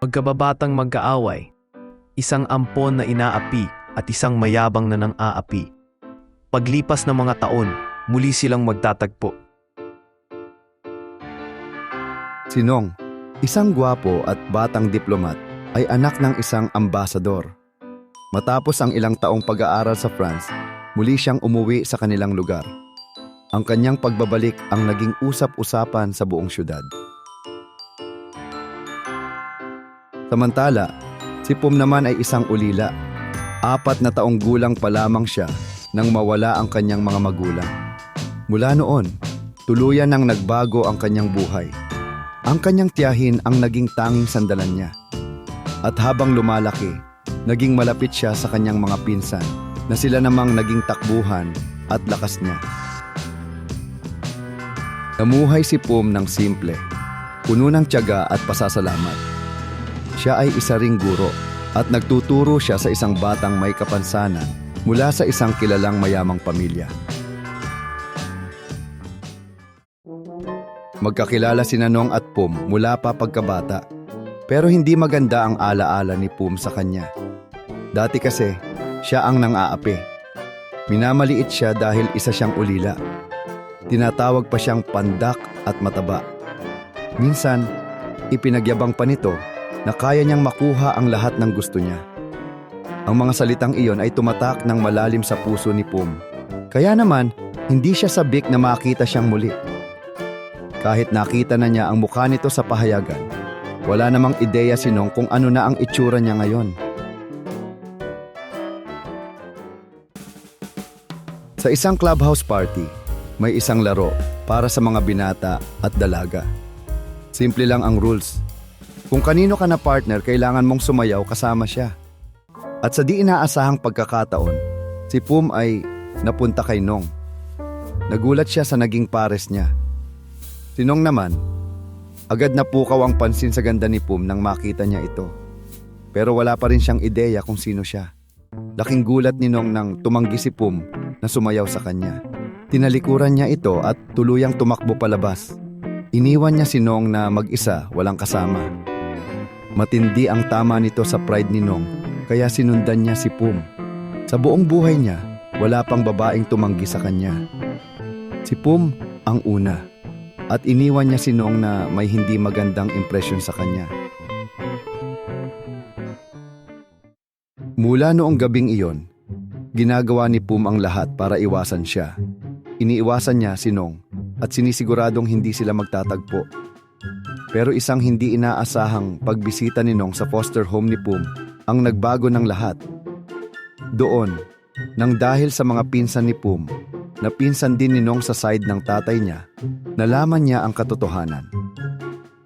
Magkababatang magkaaway, isang ampon na inaapi at isang mayabang na nang-aapi. Paglipas ng mga taon, muli silang magtatagpo. Si Nong, isang gwapo at batang diplomat, ay anak ng isang ambasador. Matapos ang ilang taong pag-aaral sa France, muli siyang umuwi sa kanilang lugar. Ang kanyang pagbabalik ang naging usap-usapan sa buong syudad. Samantala, si Pum naman ay isang ulila. 4 na taong gulang pa lamang siya nang mawala ang kanyang mga magulang. Mula noon, tuluyan nang nagbago ang kanyang buhay. Ang kanyang tiyahin ang naging tanging sandalan niya. At habang lumalaki, naging malapit siya sa kanyang mga pinsan na sila namang naging takbuhan at lakas niya. Namuhay si Pum ng simple, puno ng tiyaga at pasasalamat. Siya ay isa ring guro at nagtuturo siya sa isang batang may kapansanan mula sa isang kilalang mayamang pamilya. Magkakilala sina Nong at Pum mula pa pagkabata, pero hindi maganda ang alaala ni Pum sa kanya. Dati kasi, siya ang nang-aapi. Minamaliit siya dahil isa siyang ulila. Tinatawag pa siyang pandak at mataba. Minsan, ipinagyabang pa nito na kaya niyang makuha ang lahat ng gusto niya. Ang mga salitang iyon ay tumatak ng malalim sa puso ni Pum. Kaya naman, hindi siya sabik na makita siyang muli. Kahit nakita na niya ang mukha nito sa pahayagan, wala namang ideya si Nong kung ano na ang itsura niya ngayon. Sa isang clubhouse party, may isang laro para sa mga binata at dalaga. Simple lang ang rules. Kung kanino ka na partner, kailangan mong sumayaw kasama siya. At sa di inaasahang pagkakataon, si Pum ay napunta kay Nong. Nagulat siya sa naging pares niya. Si Nong naman, agad napukaw ang pansin sa ganda ni Pum nang makita niya ito. Pero wala pa rin siyang ideya kung sino siya. Laking gulat ni Nong nang tumanggi si Pum na sumayaw sa kanya. Tinalikuran niya ito at tuluyang tumakbo palabas. Iniwan niya si Nong na mag-isa, walang kasama. Matindi ang tama nito sa pride ni Nong, kaya sinundan niya si Pum. Sa buong buhay niya, wala pang babaeng tumanggi sa kanya. Si Pum ang una, at iniwan niya si Nong na may hindi magandang impresyon sa kanya. Mula noong gabing iyon, ginagawa ni Pum ang lahat para iwasan siya. Iniiwasan niya si Nong at sinisiguradong hindi sila magtatagpo. Pero isang hindi inaasahang pagbisita ni Nong sa foster home ni Pum ang nagbago ng lahat. Doon, nang dahil sa mga pinsan ni Pum, na pinsan din ni Nong sa side ng tatay niya, nalaman niya ang katotohanan.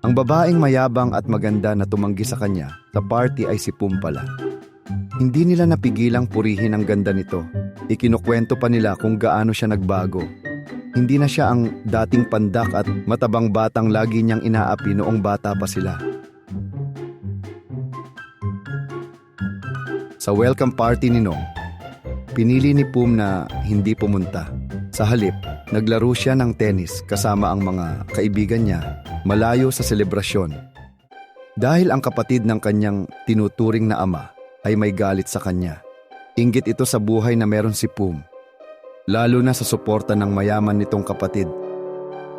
Ang babaeng mayabang at maganda na tumanggi sa kanya sa party ay si Pum pala. Hindi nila napigilang purihin ang ganda nito. Ikinukwento pa nila kung gaano siya nagbago. Hindi na siya ang dating pandak at matabang batang lagi niyang inaapi noong bata pa sila. Sa welcome party ni Nong, pinili ni Pum na hindi pumunta. Sa halip, naglaro siya ng tennis kasama ang mga kaibigan niya malayo sa selebrasyon. Dahil ang kapatid ng kanyang tinuturing na ama ay may galit sa kanya. Inggit ito sa buhay na meron si Pum. Lalo na sa suporta ng mayaman nitong kapatid.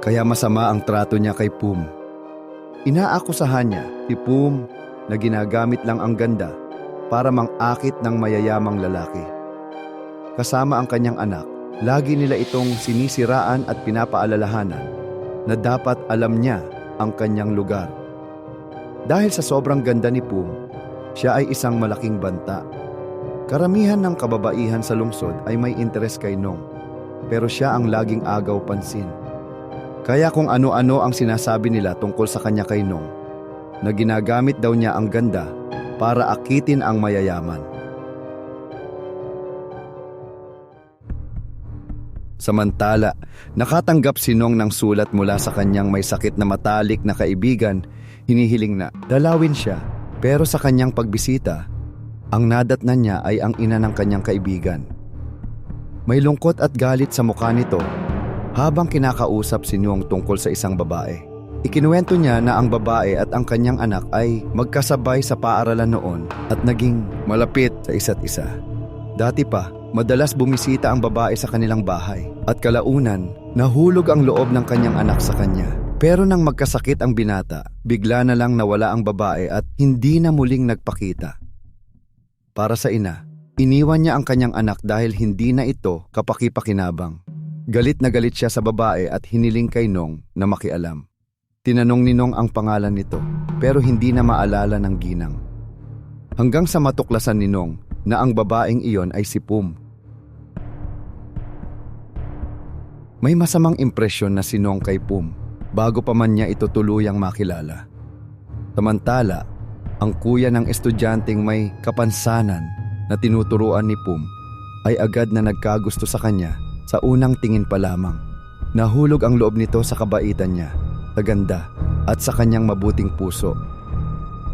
Kaya masama ang trato niya kay Pum. Inaakusahan niya si Pum na ginagamit lang ang ganda para mang-akit ng mayayamang lalaki. Kasama ang kanyang anak, lagi nila itong sinisiraan at pinapaalalahanan na dapat alam niya ang kanyang lugar. Dahil sa sobrang ganda ni Pum, siya ay isang malaking banta. Karamihan ng kababaihan sa lungsod ay may interes kay Nong, pero siya ang laging agaw pansin. Kaya kung ano-ano ang sinasabi nila tungkol sa kanya kay Nong, na ginagamit daw niya ang ganda para akitin ang mayayaman. Samantala, nakatanggap si Nong ng sulat mula sa kanyang may sakit na matalik na kaibigan, hinihiling na dalawin siya, pero sa kanyang pagbisita, ang nadatnan niya ay ang ina ng kanyang kaibigan. May lungkot at galit sa mukha nito habang kinakausap si Nong tungkol sa isang babae. Ikinuwento niya na ang babae at ang kanyang anak ay magkasabay sa paaralan noon at naging malapit sa isa't isa. Dati pa, madalas bumisita ang babae sa kanilang bahay at kalaunan, nahulog ang loob ng kanyang anak sa kanya. Pero nang magkasakit ang binata, bigla na lang nawala ang babae at hindi na muling nagpakita. Para sa ina, iniwan niya ang kanyang anak dahil hindi na ito kapaki-pakinabang. Galit na galit siya sa babae at hiniling kay Nong na makialam. Tinanong ni Nong ang pangalan nito, pero hindi na maalala ng ginang. Hanggang sa matuklasan ni Nong na ang babaeng iyon ay si Pum. May masamang impresyon na si Nong kay Pum bago pa man niya ito tuluyang makilala. Samantala, ang kuya ng estudyanteng may kapansanan na tinuturuan ni Pum ay agad na nagkagusto sa kanya sa unang tingin pa lamang. Nahulog ang loob nito sa kabaitan niya, sa ganda at sa kanyang mabuting puso.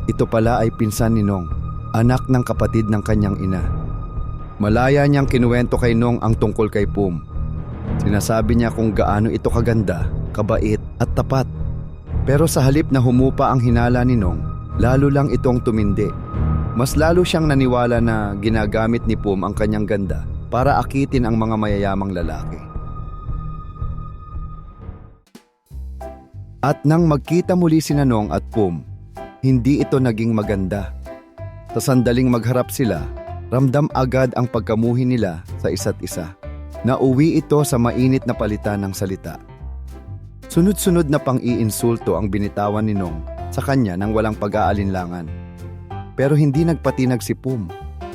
Ito pala ay pinsan ni Nong, anak ng kapatid ng kanyang ina. Malaya niyang kinuwento kay Nong ang tungkol kay Pum. Sinasabi niya kung gaano ito kaganda, kabait at tapat. Pero sa halip na humupa ang hinala ni Nong, lalo lang itong tumindi. Mas lalo siyang naniwala na ginagamit ni Pum ang kanyang ganda para akitin ang mga mayayamang lalaki. At nang magkita muli sina Nong at Pum, hindi ito naging maganda. Sa sandaling magharap sila, ramdam agad ang pagkamuhi nila sa isa't isa. Nauwi ito sa mainit na palitan ng salita. Sunod-sunod na pang-iinsulto ang binitawan ni Nong sa kanya nang walang pag-aalinlangan. Pero hindi nagpatinag si Pum.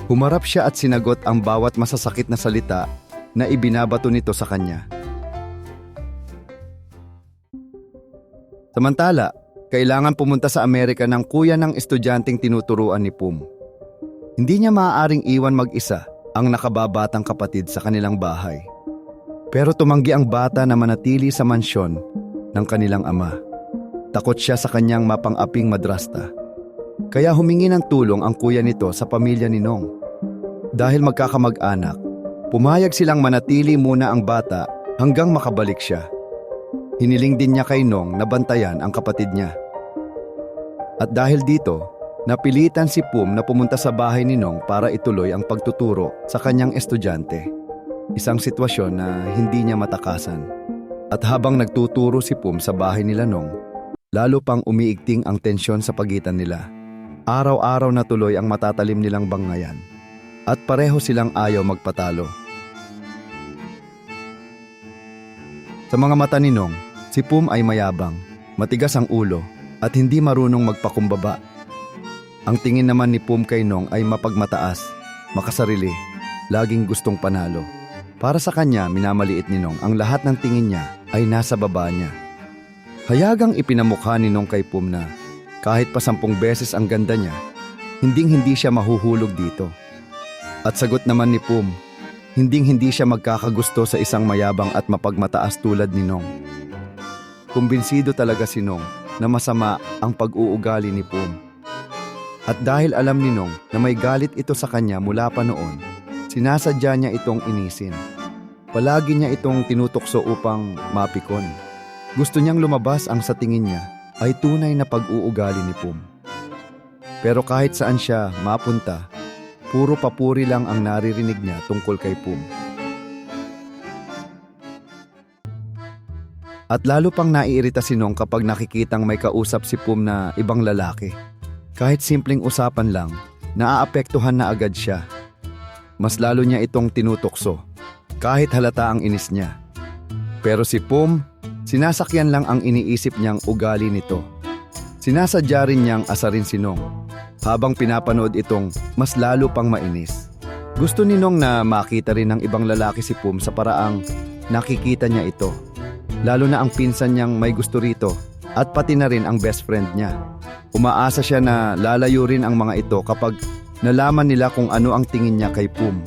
Humarap siya at sinagot ang bawat masasakit na salita na ibinabato nito sa kanya. Samantala, kailangan pumunta sa Amerika ng kuya ng estudyanteng tinuturuan ni Pum. Hindi niya maaaring iwan mag-isa ang nakababatang kapatid sa kanilang bahay. Pero tumanggi ang bata na manatili sa mansyon ng kanilang ama. Takot siya sa kanyang mapang-aping madrasta. Kaya humingi ng tulong ang kuya nito sa pamilya ni Nong. Dahil magkakamag-anak, pumayag silang manatili muna ang bata hanggang makabalik siya. Hiniling din niya kay Nong na bantayan ang kapatid niya. At dahil dito, napilitan si Pum na pumunta sa bahay ni Nong para ituloy ang pagtuturo sa kanyang estudyante. Isang sitwasyon na hindi niya matakasan. At habang nagtuturo si Pum sa bahay nila Nong, lalo pang umiigting ang tensyon sa pagitan nila. Araw-araw na tuloy ang matatalim nilang bangayan. At pareho silang ayaw magpatalo. Sa mga mata ni Nong, si Pum ay mayabang, matigas ang ulo, at hindi marunong magpakumbaba. Ang tingin naman ni Pum kay Nong ay mapagmataas, makasarili, laging gustong panalo. Para sa kanya, minamaliit ni Nong ang lahat ng tingin niya ay nasa baba niya. Hayagang ipinamukha ni Nong kay Pum na kahit pa 10 beses ang ganda niya, hinding-hindi siya mahuhulog dito. At sagot naman ni Pum, hinding-hindi siya magkakagusto sa isang mayabang at mapagmataas tulad ni Nong. Kumbinsido talaga si Nong na masama ang pag-uugali ni Pum. At dahil alam ni Nong na may galit ito sa kanya mula pa noon, sinasadya niya itong inisin. Palagi niya itong tinutukso upang mapikon. Gusto niyang lumabas ang sa tingin niya ay tunay na pag-uugali ni Pum. Pero kahit saan siya mapunta, puro papuri lang ang naririnig niya tungkol kay Pum. At lalo pang naiirita si Nong kapag nakikitang may kausap si Pum na ibang lalaki. Kahit simpleng usapan lang, naaapektuhan na agad siya. Mas lalo niya itong tinutokso, kahit halata ang inis niya. Pero si Pum, sinasakyan lang ang iniisip niyang ugali nito. Sinasadya rin niyang asarin si Nong. Habang pinapanood itong mas lalo pang mainis. Gusto ni Nong na makita rin ng ibang lalaki si Pum sa paraang nakikita niya ito. Lalo na ang pinsan niyang may gusto rito at pati na rin ang best friend niya. Umaasa siya na lalayo rin ang mga ito kapag nalaman nila kung ano ang tingin niya kay Pum.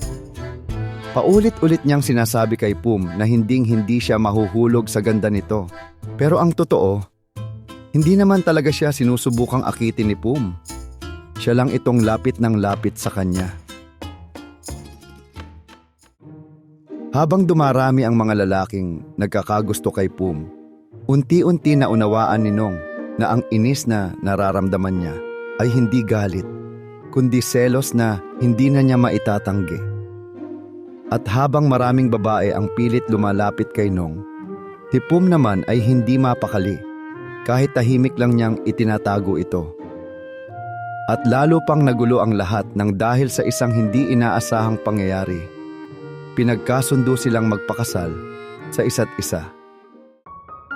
Paulit-ulit niyang sinasabi kay Pum na hinding-hindi siya mahuhulog sa ganda nito. Pero ang totoo, hindi naman talaga siya sinusubukang akitin ni Pum. Siya lang itong lapit ng lapit sa kanya. Habang dumarami ang mga lalaking nagkakagusto kay Pum, Unti-unti na unawaan ni Nong na ang inis na nararamdaman niya ay hindi galit, kundi selos na hindi na niya maitatanggi. At habang maraming babae ang pilit lumalapit kay Nong, si Pum naman ay hindi mapakali kahit tahimik lang niyang itinatago ito. At lalo pang nagulo ang lahat nang dahil sa isang hindi inaasahang pangyayari. Pinagkasundo silang magpakasal sa isa't isa.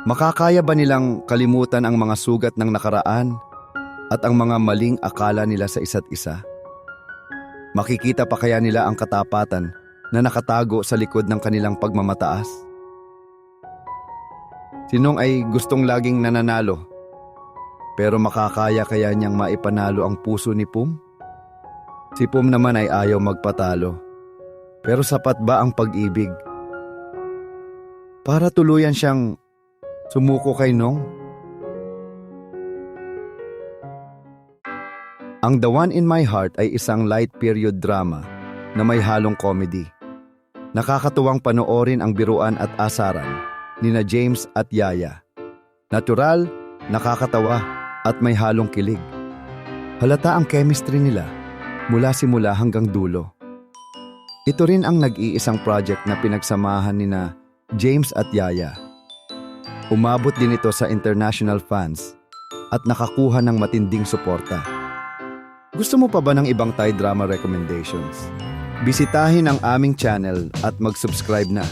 Makakaya ba nilang kalimutan ang mga sugat ng nakaraan at ang mga maling akala nila sa isa't isa? Makikita pa kaya nila ang katapatan na nakatago sa likod ng kanilang pagmamataas? Si Nong ay gustong laging nananalo, pero makakaya kaya niyang maipanalo ang puso ni Pum? Si Pum naman ay ayaw magpatalo. Pero sapat ba ang pag-ibig para tuluyan siyang sumuko kay Nong? Ang The One in My Heart ay isang light period drama na may halong comedy. Nakakatuwang panoorin ang biruan at asaran nina James at Yaya. Natural, nakakatawa at may halong kilig. Halata ang chemistry nila mula simula hanggang dulo. Ito rin ang nag-iisang project na pinagsamahan nina James at Yaya. Umabot din ito sa international fans at nakakuha ng matinding suporta. Gusto mo pa ba ng ibang Thai drama recommendations? Bisitahin ang aming channel at mag-subscribe na.